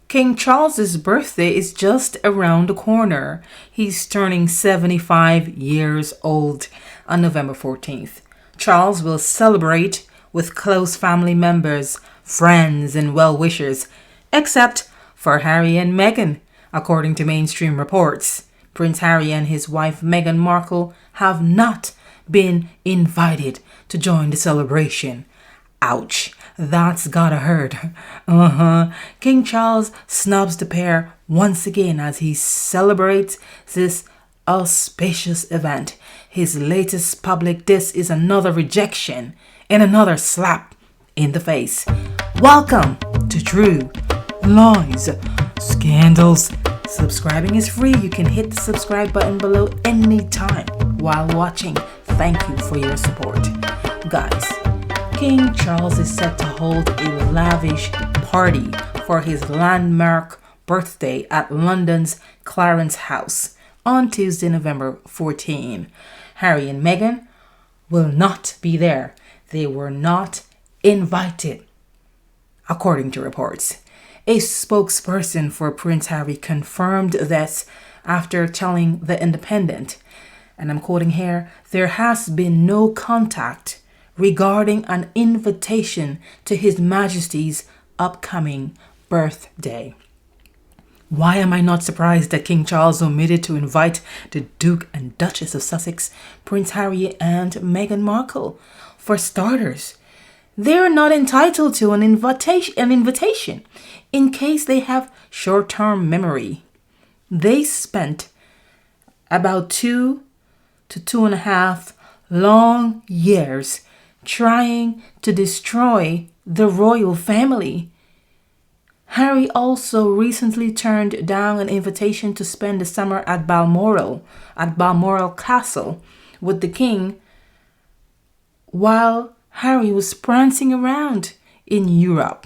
King Charles's birthday is just around the corner. He's turning 75 years old on November 14th. Charles will celebrate with close family members, friends, and well-wishers, except for Harry and Meghan, according to mainstream reports. Prince Harry and his wife Meghan Markle have not been invited to join the celebration. Ouch, that's gotta hurt. King Charles snubs the pair once again as he celebrates this auspicious event. His latest public diss is another rejection and another slap in the face. Welcome to True Lies Scandals. Subscribing is free. You can hit the subscribe button below anytime while watching. Thank you for your support. Guys, King Charles is set to hold a lavish party for his landmark birthday at London's Clarence House on Tuesday, November 14. Harry and Meghan will not be there. They were not invited, according to reports. A spokesperson for Prince Harry confirmed this after telling The Independent, and I'm quoting here, "There has been no contact regarding an invitation to His Majesty's upcoming birthday." Why am I not surprised that King Charles omitted to invite the Duke and Duchess of Sussex, Prince Harry and Meghan Markle? For starters, they're not entitled to an invitation in case they have short-term memory. They spent about 2 to 2.5 long years trying to destroy the royal family. Harry also recently turned down an invitation to spend the summer at Balmoral Castle with the king while Harry was prancing around in Europe.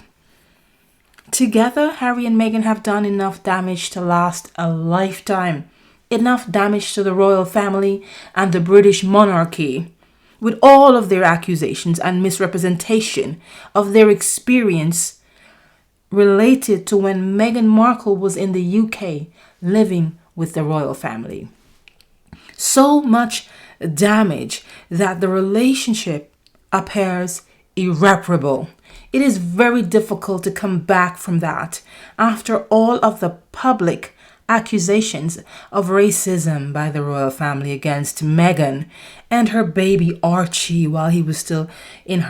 Together, Harry and Meghan have done enough damage to last a lifetime. Enough damage to the royal family and the British monarchy, with all of their accusations and misrepresentation of their experience related to when Meghan Markle was in the UK living with the royal family. So much damage that the relationship appears irreparable. It is very difficult to come back from that after all of the public accusations of racism by the royal family against Meghan and her baby Archie while he was still in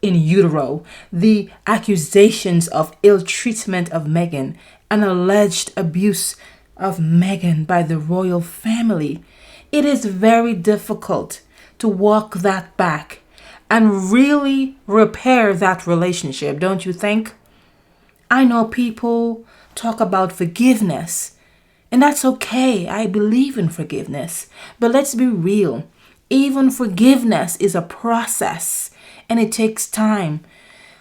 utero, the accusations of ill treatment of Meghan and alleged abuse of Meghan by the royal family. It is very difficult to walk that back and really repair that relationship, don't you think? I know people talk about forgiveness, and that's okay. I believe in forgiveness. But let's be real. Even forgiveness is a process, and it takes time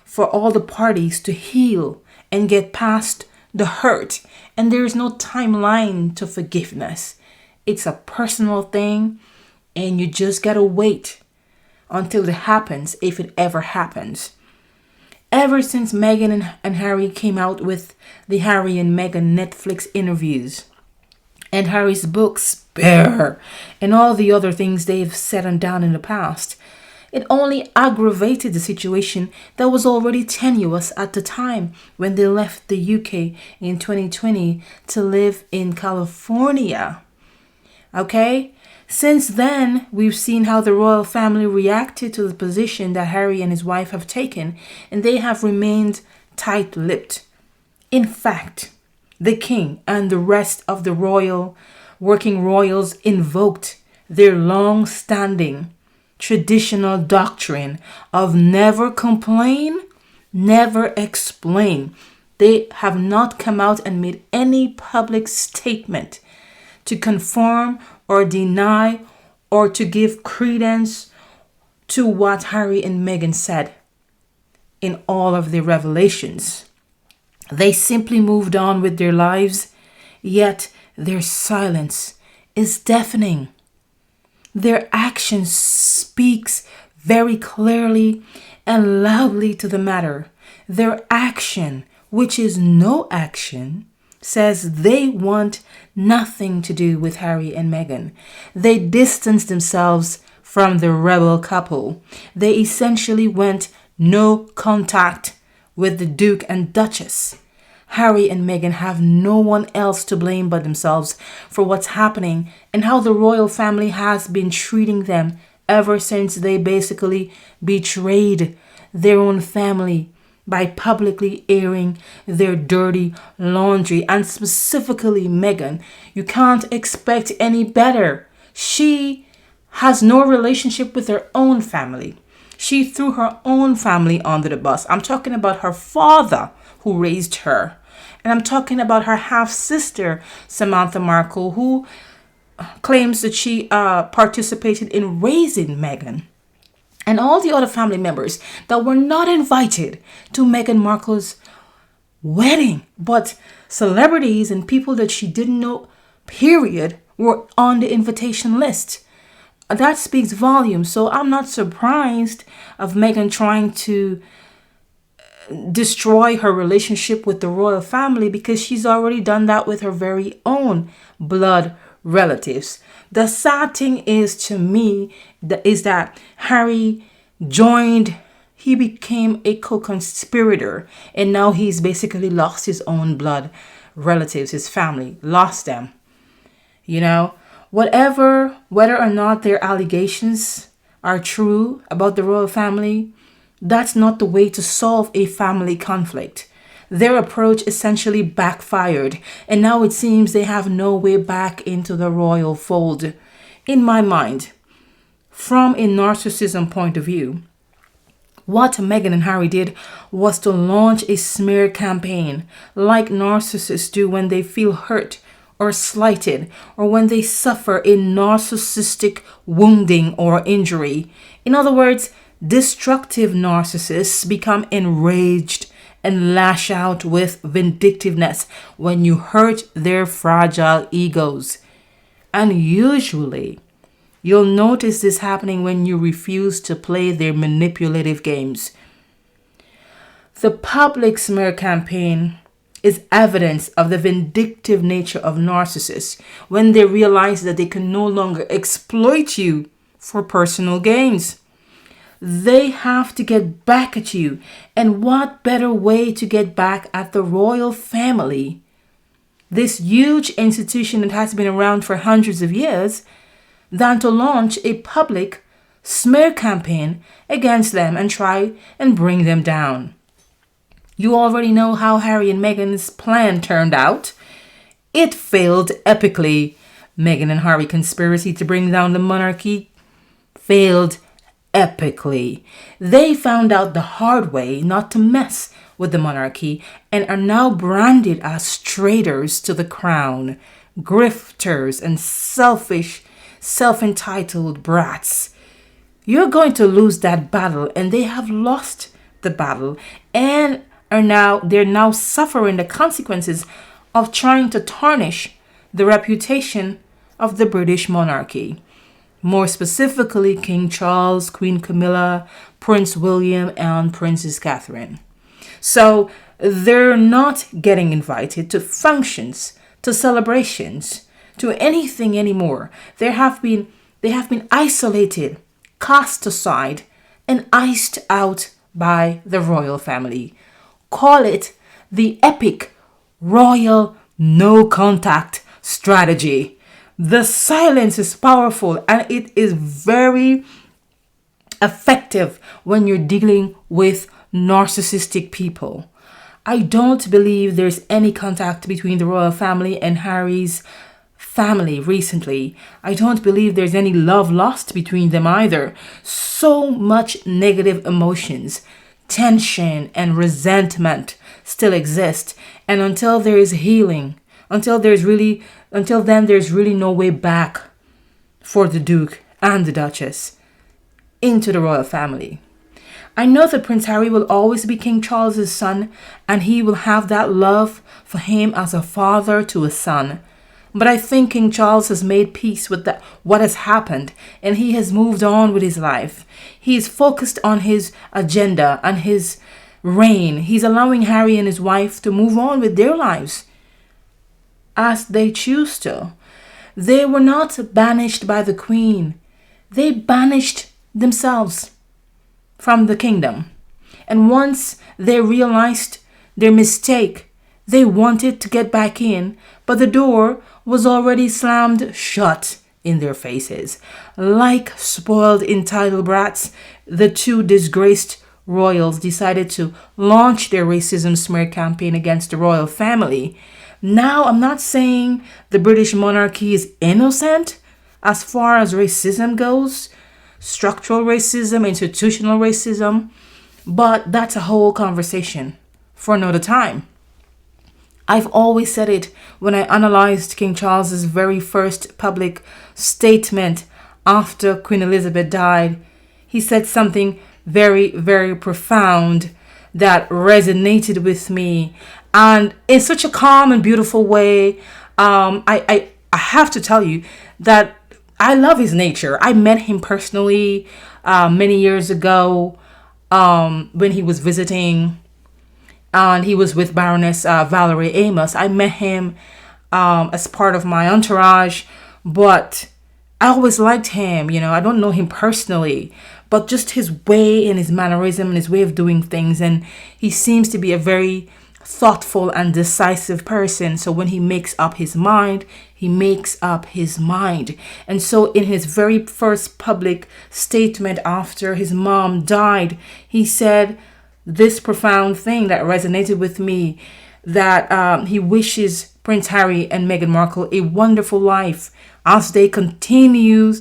for all the parties to heal and get past the hurt. And there is no timeline to forgiveness. It's a personal thing, and you just gotta wait until it happens, if it ever happens. Ever since Meghan and Harry came out with the Harry and Meghan Netflix interviews and Harry's book Spare and all the other things they've said and done in the past, it only aggravated the situation that was already tenuous at the time when they left the UK in 2020 to live in California. Okay? Since then, we've seen how the royal family reacted to the position that Harry and his wife have taken, and they have remained tight-lipped. In fact, the king and the rest of the working royals invoked their long-standing traditional doctrine of never complain, never explain. They have not come out and made any public statement to confirm or deny or to give credence to what Harry and Meghan said in all of their revelations. They simply moved on with their lives, yet their silence is deafening. Their actions speaks very clearly and loudly to the matter. Their action, which is no action, says they want nothing to do with Harry and Meghan. They distanced themselves from the rebel couple. They essentially went no contact with the Duke and Duchess. Harry and Meghan have no one else to blame but themselves for what's happening and how the royal family has been treating them ever since they basically betrayed their own family by publicly airing their dirty laundry. And specifically Meghan, you can't expect any better. She has no relationship with her own family. She threw her own family under the bus. I'm talking about her father who raised her. And I'm talking about her half-sister, Samantha Markle, who claims that she participated in raising Meghan. And all the other family members that were not invited to Meghan Markle's wedding, but celebrities and people that she didn't know, period, were on the invitation list. That speaks volumes. So I'm not surprised of Meghan trying to destroy her relationship with the royal family, because she's already done that with her very own blood relatives. The sad thing is, to me, that Harry he became a co-conspirator, and now he's basically lost his own blood relatives, his family, lost them. Whether or not their allegations are true about the royal family, that's not the way to solve a family conflict. Their approach essentially backfired, and now it seems they have no way back into the royal fold. In my mind, from a narcissism point of view, what Meghan and Harry did was to launch a smear campaign like narcissists do when they feel hurt or slighted, or when they suffer a narcissistic wounding or injury. In other words, destructive narcissists become enraged and lash out with vindictiveness when you hurt their fragile egos. And usually, you'll notice this happening when you refuse to play their manipulative games. The public smear campaign is evidence of the vindictive nature of narcissists when they realize that they can no longer exploit you for personal gains. They have to get back at you. And what better way to get back at the royal family, this huge institution that has been around for hundreds of years, than to launch a public smear campaign against them and try and bring them down. You already know how Harry and Meghan's plan turned out. It failed epically. Meghan and Harry conspiracy to bring down the monarchy failed epically. They found out the hard way not to mess with the monarchy and are now branded as traitors to the crown, grifters and selfish, self-entitled brats. You're going to lose that battle, and they have lost the battle and they're now suffering the consequences of trying to tarnish the reputation of the British monarchy. More specifically, King Charles, Queen Camilla, Prince William, and Princess Catherine. So they're not getting invited to functions, to celebrations, to anything anymore. They have been isolated, cast aside, and iced out by the royal family. Call it the epic royal no contact strategy. The silence is powerful, and it is very effective when you're dealing with narcissistic people. I don't believe there's any contact between the royal family and Harry's family recently. I don't believe there's any love lost between them either. So much negative emotions, tension, and resentment still exist. And until there is healing, until then there's really no way back for the Duke and the Duchess into the royal family. I know that Prince Harry will always be King Charles's son, and he will have that love for him as a father to a son. But I think King Charles has made peace with what has happened, and he has moved on with his life. He's focused on his agenda and his reign. He's allowing Harry and his wife to move on with their lives as they choose to. They were not banished by the Queen. They banished themselves from the kingdom. And once they realized their mistake, they wanted to get back in, but the door was already slammed shut in their faces. Like spoiled entitled brats, the two disgraced royals decided to launch their racism smear campaign against the royal family. Now, I'm not saying the British monarchy is innocent as far as racism goes, structural racism, institutional racism, but that's a whole conversation for another time. I've always said it when I analyzed King Charles's very first public statement after Queen Elizabeth died. He said something very, very profound that resonated with me, and in such a calm and beautiful way. I have to tell you that I love his nature. I met him personally many years ago when he was visiting, and he was with Baroness Valerie Amos. I met him as part of my entourage, but I always liked him. I don't know him personally, but just his way and his mannerism and his way of doing things. And he seems to be a very thoughtful and decisive person. So when he makes up his mind, he makes up his mind. And so in his very first public statement after his mom died, he said this profound thing that resonated with me, that he wishes Prince Harry and Meghan Markle a wonderful life as they continue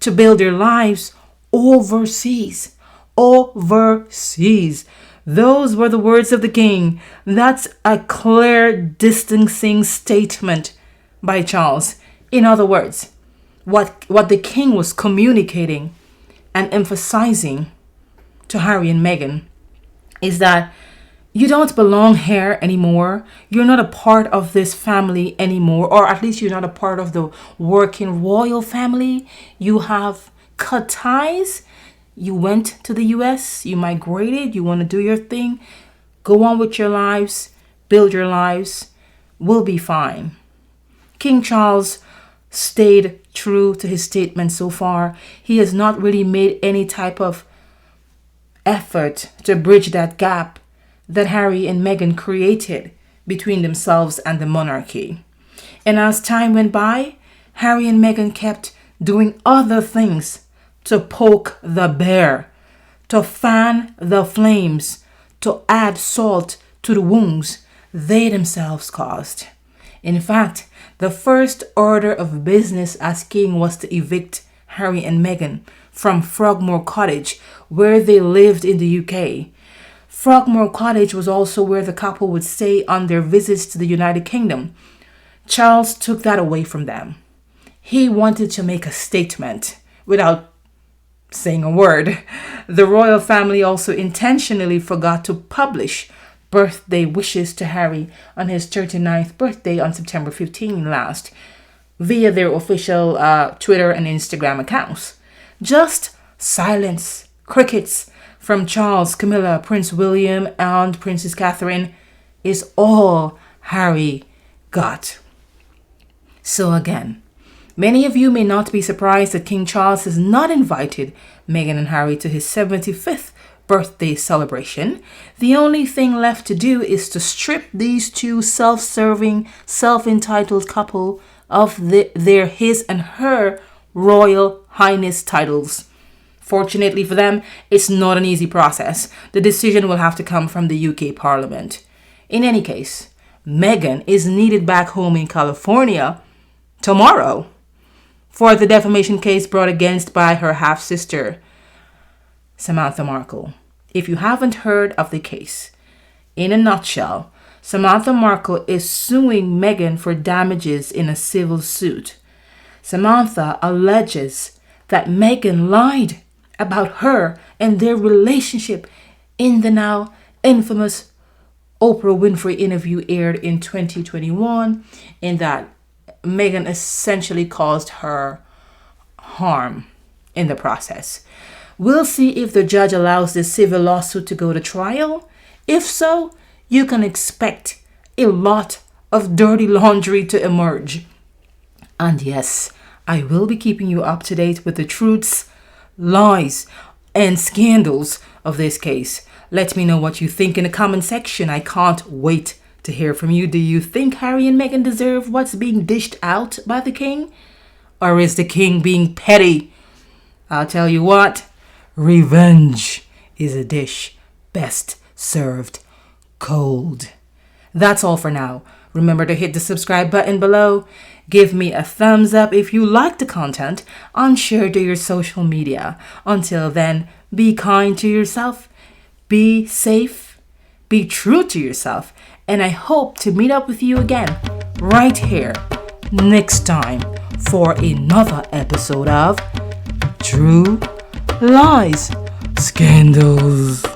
to build their lives overseas. Overseas. Those were the words of the king. That's a clear, distancing statement by Charles. In other words, what the king was communicating and emphasizing to Harry and Meghan is that you don't belong here anymore. You're not a part of this family anymore, or at least you're not a part of the working royal family. You have cut ties. You went to the US, you migrated, you want to do your thing. Go on with your lives, build your lives. We'll be fine. King Charles stayed true to his statement so far. He has not really made any type of effort to bridge that gap that Harry and Meghan created between themselves and the monarchy. And as time went by, Harry and Meghan kept doing other things to poke the bear, to fan the flames, to add salt to the wounds they themselves caused. In fact, the first order of business as king was to evict Harry and Meghan from Frogmore Cottage, where they lived in the UK. Frogmore Cottage was also where the couple would stay on their visits to the United Kingdom. Charles took that away from them. He wanted to make a statement without saying a word. The royal family also intentionally forgot to publish birthday wishes to Harry on his 39th birthday on September 15 last via their official Twitter and Instagram accounts. Just silence, crickets from Charles, Camilla, Prince William, and Princess Catherine is all Harry got. So again, many of you may not be surprised that King Charles has not invited Meghan and Harry to his 75th birthday celebration. The only thing left to do is to strip these two self-serving, self-entitled couple of his and her Royal Highness titles. Fortunately for them, it's not an easy process. The decision will have to come from the UK Parliament. In any case, Meghan is needed back home in California tomorrow for the defamation case brought against by her half-sister, Samantha Markle. If you haven't heard of the case, in a nutshell, Samantha Markle is suing Meghan for damages in a civil suit. Samantha alleges that Meghan lied about her and their relationship in the now infamous Oprah Winfrey interview aired in 2021, in that Meghan essentially caused her harm in the process. We'll see if the judge allows this civil lawsuit to go to trial If so, you can expect a lot of dirty laundry to emerge. And yes, I will be keeping you up to date with the truths, lies, and scandals of this case. Let me know what you think in the comment section. I can't wait to hear from you. Do you think Harry and Meghan deserve what's being dished out by the king? Or is the king being petty? I'll tell you what, revenge is a dish best served cold. That's all for now. Remember to hit the subscribe button below. Give me a thumbs up if you like the content and share to your social media. Until then, be kind to yourself, be safe, be true to yourself, and I hope to meet up with you again right here next time for another episode of True Lies Scandals.